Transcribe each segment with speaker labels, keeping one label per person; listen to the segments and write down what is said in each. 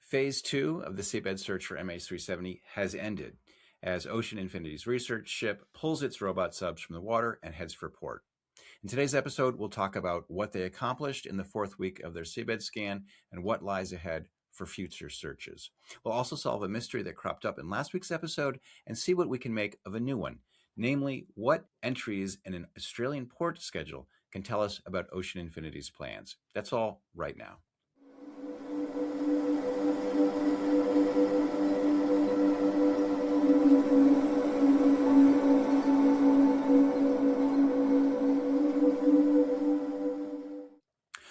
Speaker 1: Phase 2 of the seabed search for MH370 has ended as Ocean Infinity's research ship pulls its robot subs from the water and heads for port. In today's episode, we'll talk about what they accomplished in the fourth week of their seabed scan and what lies ahead for future searches. We'll also solve a mystery that cropped up in last week's episode and see what we can make of a new one, namely what entries in an Australian port schedule can tell us about Ocean Infinity's plans. That's all right now.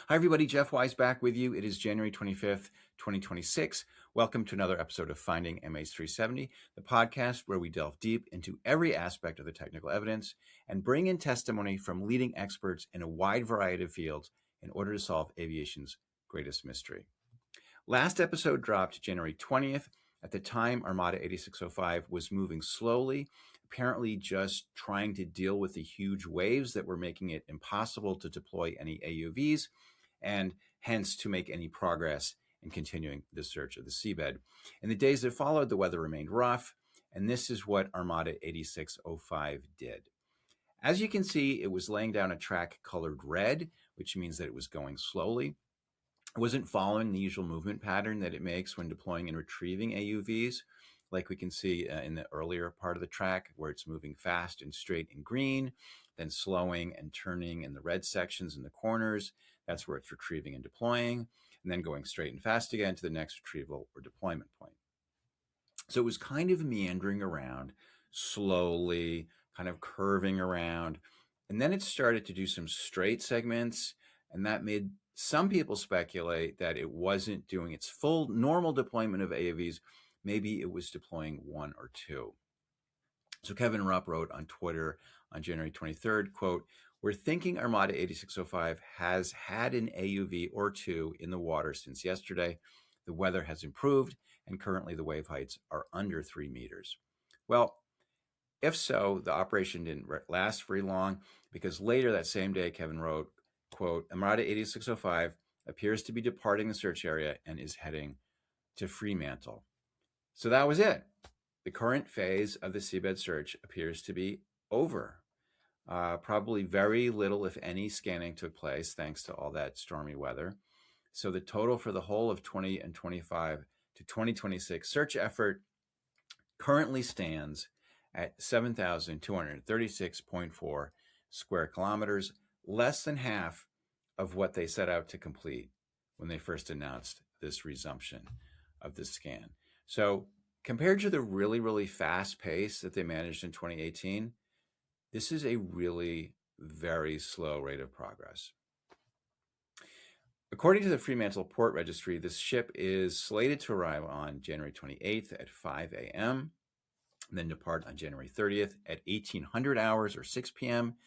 Speaker 1: Hi, everybody. Jeff Wise back with you. It is January 25th, 2026. Welcome to another episode of Finding MH370, the podcast where we delve deep into every aspect of the technical evidence and bring in testimony from leading experts in a wide variety of fields in order to solve aviation's greatest mystery. Last episode dropped January 20th. At the time, Armada 8605 was moving slowly, apparently just trying to deal with the huge waves that were making it impossible to deploy any AUVs, and hence to make any progress in continuing the search of the seabed. In the days that followed, the weather remained rough, and this is what Armada 8605 did. As you can see, it was laying down a track colored red, which means that it was going slowly. It wasn't following the usual movement pattern that it makes when deploying and retrieving AUVs, like we can see in the earlier part of the track, where it's moving fast and straight in green, then slowing and turning in the red sections in the corners. That's where it's retrieving and deploying, and then going straight and fast again to the next retrieval or deployment point. So it was kind of meandering around slowly, kind of curving around. And then it started to do some straight segments, and that made some people speculate that it wasn't doing its full normal deployment of AUVs. Maybe it was deploying one or two. So Kevin Rupp wrote on Twitter on January 23rd, quote, "We're thinking Armada 8605 has had an AUV or two in the water since yesterday. The weather has improved, and currently the wave heights are under 3 meters." Well, if so, the operation didn't last very long, because later that same day, Kevin wrote, quote, "Armada 8605 appears to be departing the search area and is heading to Fremantle." So that was it. The current phase of the seabed search appears to be over. Probably very little, if any, scanning took place thanks to all that stormy weather. So the total for the whole of 2025 to 2026 search effort currently stands at 7,236.4 square kilometers, less than half of what they set out to complete when they first announced this resumption of the scan. So compared to the really, really fast pace that they managed in 2018, this is a really very slow rate of progress. According to the Fremantle Port Registry, this ship is slated to arrive on January 28th at 5 a.m., then depart on January 30th at 1800 hours or 6 p.m.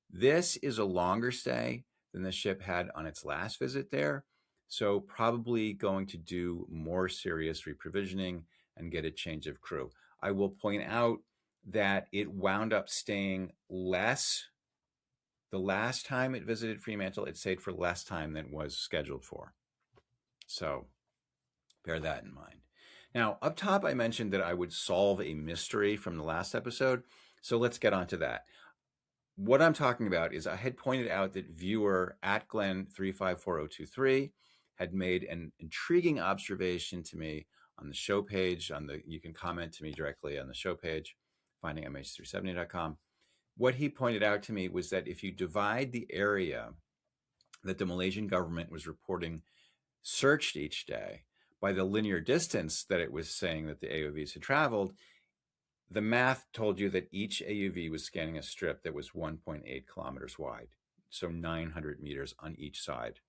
Speaker 1: This is a longer stay than the ship had on its last visit there, so probably going to do more serious reprovisioning and get a change of crew. I will point out that it wound up staying less. The last time it visited Fremantle, it stayed for less time than it was scheduled for. So bear that in mind. Now, up top, I mentioned that I would solve a mystery from the last episode. So let's get on to that. What I'm talking about is I had pointed out that viewer at Glenn354023 had made an intriguing observation to me on the show page. You can comment to me directly on the show page, findingmh370.com. What he pointed out to me was that if you divide the area that the Malaysian government was reporting searched each day by the linear distance that it was saying that the AUVs had traveled, the math told you that each AUV was scanning a strip that was 1.8 kilometers wide, so 900 meters on each side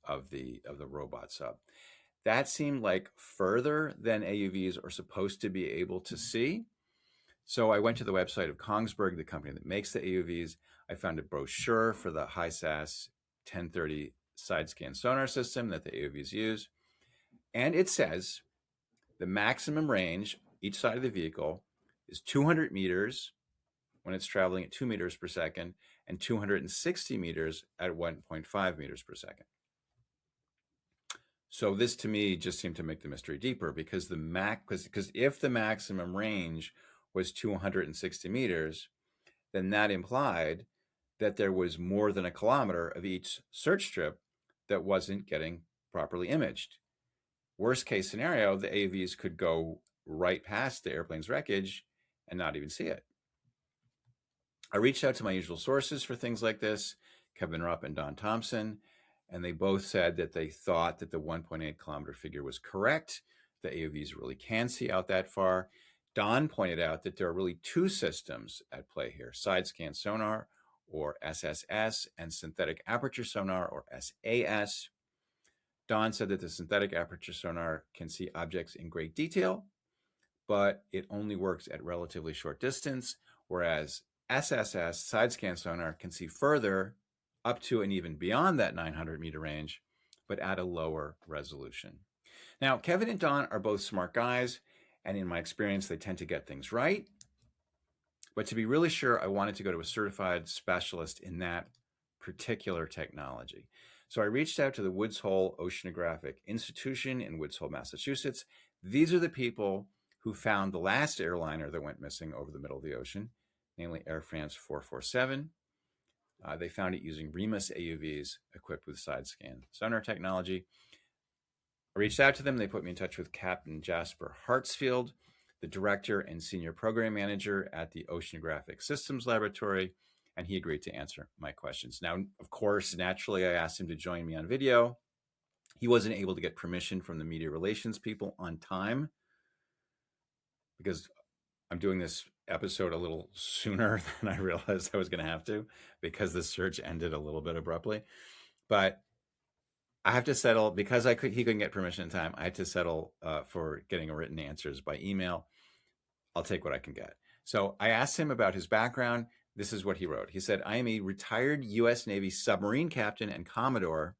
Speaker 1: of the robot sub. That seemed like further than AUVs are supposed to be able to see. So I went to the website of Kongsberg, the company that makes the AUVs. I found a brochure for the HiSAS 1030 side scan sonar system that the AUVs use. And it says the maximum range each side of the vehicle is 200 meters when it's traveling at 2 meters per second and 260 meters at 1.5 meters per second. So this to me just seemed to make the mystery deeper because because if the maximum range was 260 meters, then that implied that there was more than a kilometer of each search strip that wasn't getting properly imaged. Worst case scenario, the AUVs could go right past the airplane's wreckage and not even see it. I reached out to my usual sources for things like this, Kevin Rupp and Don Thompson, and they both said that they thought that the 1.8 kilometer figure was correct. The AUVs really can see out that far. Don pointed out that there are really two systems at play here: side scan sonar, or SSS, and synthetic aperture sonar, or SAS. Don said that the synthetic aperture sonar can see objects in great detail, but it only works at relatively short distance, whereas SSS, side scan sonar, can see further up to and even beyond that 900-meter range, but at a lower resolution. Now, Kevin and Don are both smart guys, and in my experience, they tend to get things right. But to be really sure, I wanted to go to a certified specialist in that particular technology. So I reached out to the Woods Hole Oceanographic Institution in Woods Hole, Massachusetts. These are the people who found the last airliner that went missing over the middle of the ocean, namely Air France 447. They found it using Remus AUVs equipped with side scan sonar technology. I reached out to them. They put me in touch with Captain Jasper Hartsfield, the director and senior program manager at the Oceanographic Systems Laboratory, and he agreed to answer my questions. Now, of course, naturally, I asked him to join me on video. He wasn't able to get permission from the media relations people on time because I'm doing this episode a little sooner than I realized I was going to have to because the search ended a little bit abruptly. But I have to settle because he couldn't get permission in time. I had to settle for getting written answers by email. I'll take what I can get. So I asked him about his background. This is what he wrote. He said, I am a retired U.S. Navy submarine captain and Commodore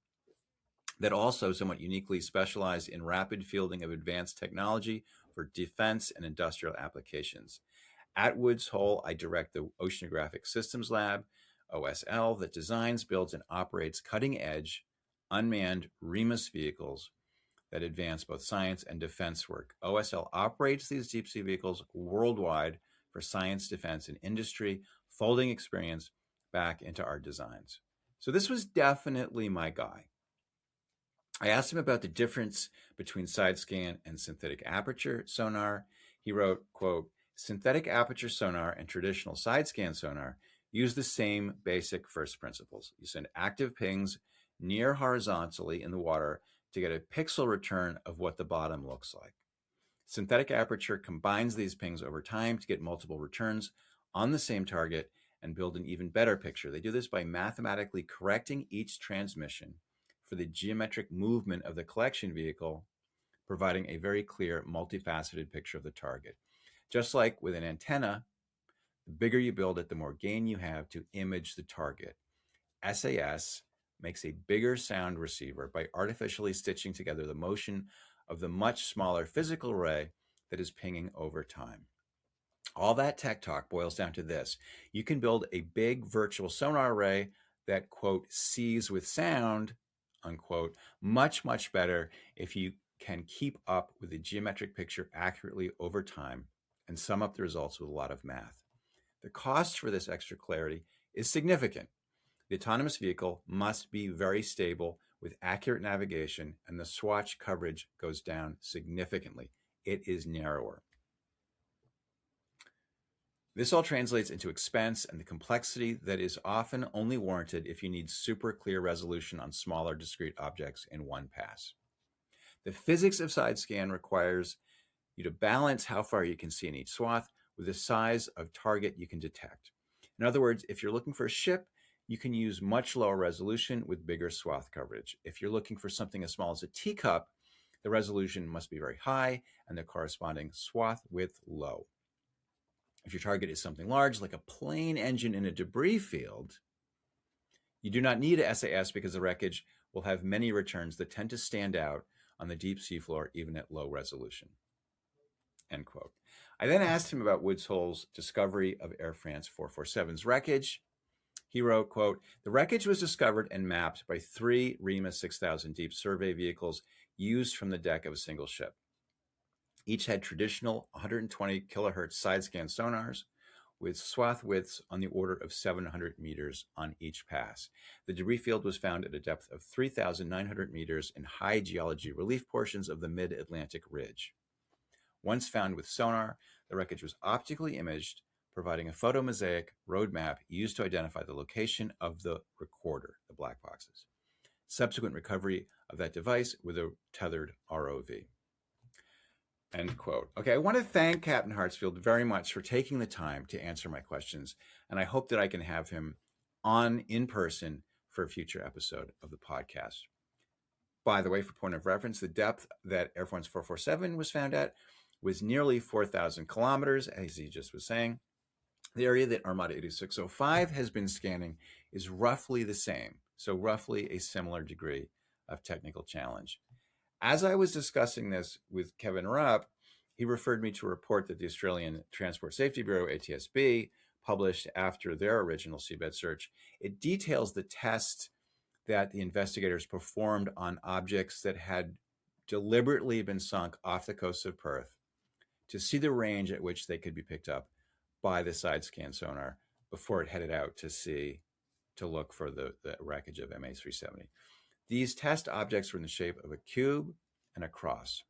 Speaker 1: that also somewhat uniquely specialized in rapid fielding of advanced technology for defense and industrial applications. At Woods Hole, I direct the Oceanographic Systems Lab, OSL, that designs, builds, and operates cutting-edge, unmanned Remus vehicles that advance both science and defense work. OSL operates these deep sea vehicles worldwide for science, defense, and industry, folding experience back into our designs. So this was definitely my guy. I asked him about the difference between side scan and synthetic aperture sonar. He wrote, quote, synthetic aperture sonar and traditional side scan sonar use the same basic first principles. You send active pings near horizontally in the water to get a pixel return of what the bottom looks like. Synthetic aperture combines these pings over time to get multiple returns on the same target and build an even better picture. They do this by mathematically correcting each transmission for the geometric movement of the collection vehicle, providing a very clear, multifaceted picture of the target. Just like with an antenna, the bigger you build it, the more gain you have to image the target. SAS makes a bigger sound receiver by artificially stitching together the motion of the much smaller physical array that is pinging over time. All that tech talk boils down to this. You can build a big virtual sonar array that, quote, sees with sound, unquote, much, much better if you can keep up with the geometric picture accurately over time and sum up the results with a lot of math. The cost for this extra clarity is significant. The autonomous vehicle must be very stable with accurate navigation, and the swatch coverage goes down significantly. It is narrower. This all translates into expense and the complexity that is often only warranted if you need super clear resolution on smaller discrete objects in one pass. The physics of side scan requires you to balance how far you can see in each swath with the size of target you can detect. In other words, if you're looking for a ship, you can use much lower resolution with bigger swath coverage. If you're looking for something as small as a teacup, the resolution must be very high and the corresponding swath width low. If your target is something large, like a plane engine in a debris field, you do not need a SAS because the wreckage will have many returns that tend to stand out on the deep seafloor, even at low resolution. End quote. I then asked him about Woods Hole's discovery of Air France 447's wreckage. He wrote, quote, the wreckage was discovered and mapped by 3 Remus 6000 deep survey vehicles used from the deck of a single ship. Each had traditional 120 kilohertz side scan sonars with swath widths on the order of 700 meters on each pass. The debris field was found at a depth of 3,900 meters in high geology relief portions of the mid-Atlantic ridge. Once found with sonar, the wreckage was optically imaged, providing a photomosaic roadmap used to identify the location of the recorder, the black boxes. Subsequent recovery of that device with a tethered ROV. End quote. Okay, I want to thank Captain Hartsfield very much for taking the time to answer my questions, and I hope that I can have him on in person for a future episode of the podcast. By the way, for point of reference, the depth that Air Force 447 was found at was nearly 4,000 kilometers, as he just was saying. The area that Armada 8605 has been scanning is roughly the same, so roughly a similar degree of technical challenge. As I was discussing this with Kevin Rupp, he referred me to a report that the Australian Transport Safety Bureau, ATSB, published after their original seabed search. It details the test that the investigators performed on objects that had deliberately been sunk off the coast of Perth to see the range at which they could be picked up by the side scan sonar before it headed out to sea to look for the wreckage of MH370. These test objects were in the shape of a cube and a cross.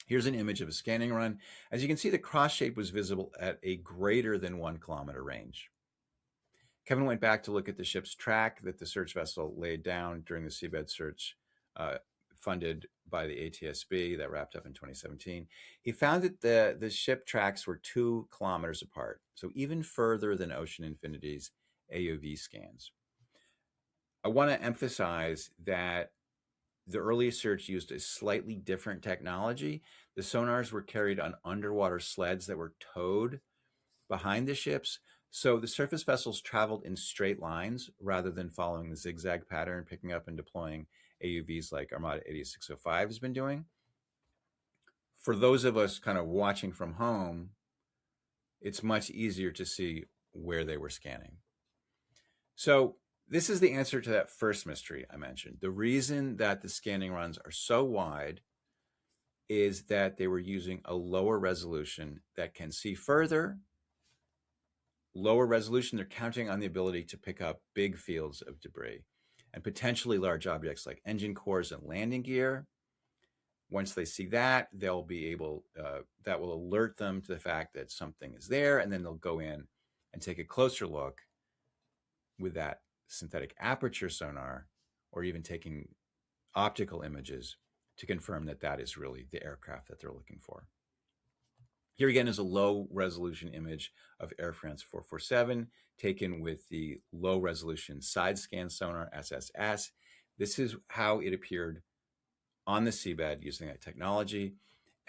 Speaker 1: Here's an image of a scanning run. As you can see, the cross shape was visible at a greater than 1 kilometer range. Kevin went back to look at the ship's track that the search vessel laid down during the seabed search funded by the ATSB that wrapped up in 2017. He found that the ship tracks were 2 kilometers apart, so even further than Ocean Infinity's AUV scans. I want to emphasize that the early search used a slightly different technology. The sonars were carried on underwater sleds that were towed behind the ships. So the surface vessels traveled in straight lines rather than following the zigzag pattern, picking up and deploying AUVs like Armada 8605 has been doing. For those of us kind of watching from home, it's much easier to see where they were scanning. So this is the answer to that first mystery I mentioned. The reason that the scanning runs are so wide is that they were using a lower resolution that can see further. Lower resolution, they're counting on the ability to pick up big fields of debris and potentially large objects like engine cores and landing gear. Once they see that, they'll be able, that will alert them to the fact that something is there, and then they'll go in and take a closer look with that synthetic aperture sonar, or even taking optical images to confirm that that is really the aircraft that they're looking for. Here again is a low resolution image of Air France 447 taken with the low resolution side scan sonar SSS. This is how it appeared on the seabed using that technology.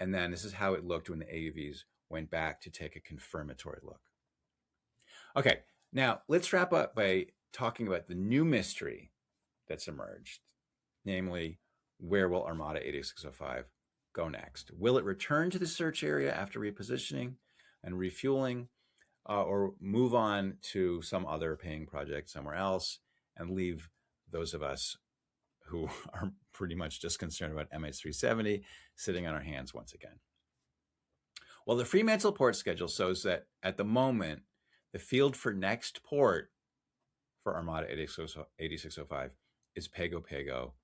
Speaker 1: And then this is how it looked when the AUVs went back to take a confirmatory look. Okay, now let's wrap up by talking about the new mystery that's emerged, namely, where will Armada 8605 go next? Will it return to the search area after repositioning and refueling, or move on to some other paying project somewhere else and leave those of us who are pretty much just concerned about MH370 sitting on our hands once again? Well, the Fremantle port schedule shows that at the moment, the field for next port for Armada 8605 is Pago Pago.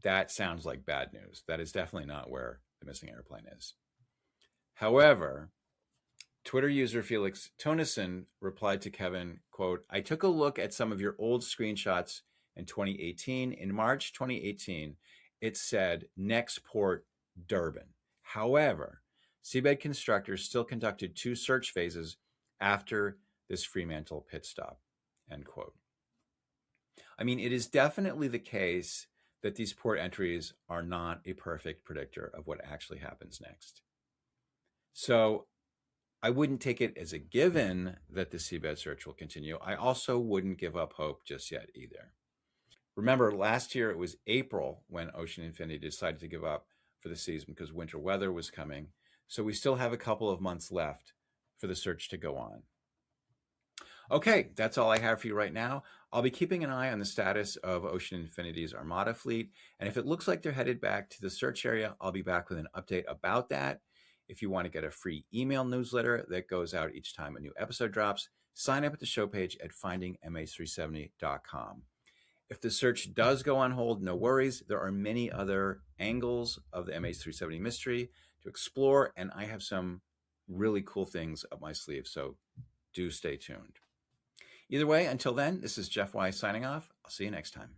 Speaker 1: That sounds like bad news. That is definitely not where the missing airplane is. However, Twitter user Felix Tonison replied to Kevin, quote, "I took a look at some of your old screenshots in 2018. In March 2018, it said next port, Durban. However, seabed constructors still conducted 2 search phases after this Fremantle pit stop," end quote. I mean, it is definitely the case that these port entries are not a perfect predictor of what actually happens next. So I wouldn't take it as a given that the seabed search will continue. I also wouldn't give up hope just yet either. Remember, last year it was April when Ocean Infinity decided to give up for the season because winter weather was coming. So we still have a couple of months left for the search to go on. Okay, that's all I have for you right now. I'll be keeping an eye on the status of Ocean Infinity's Armada fleet, and if it looks like they're headed back to the search area, I'll be back with an update about that. If you want to get a free email newsletter that goes out each time a new episode drops, sign up at the show page at findingmh370.com. If the search does go on hold, no worries. There are many other angles of the MH370 mystery to explore, and I have some really cool things up my sleeve, so do stay tuned. Either way, until then, this is Jeff Wise signing off. I'll see you next time.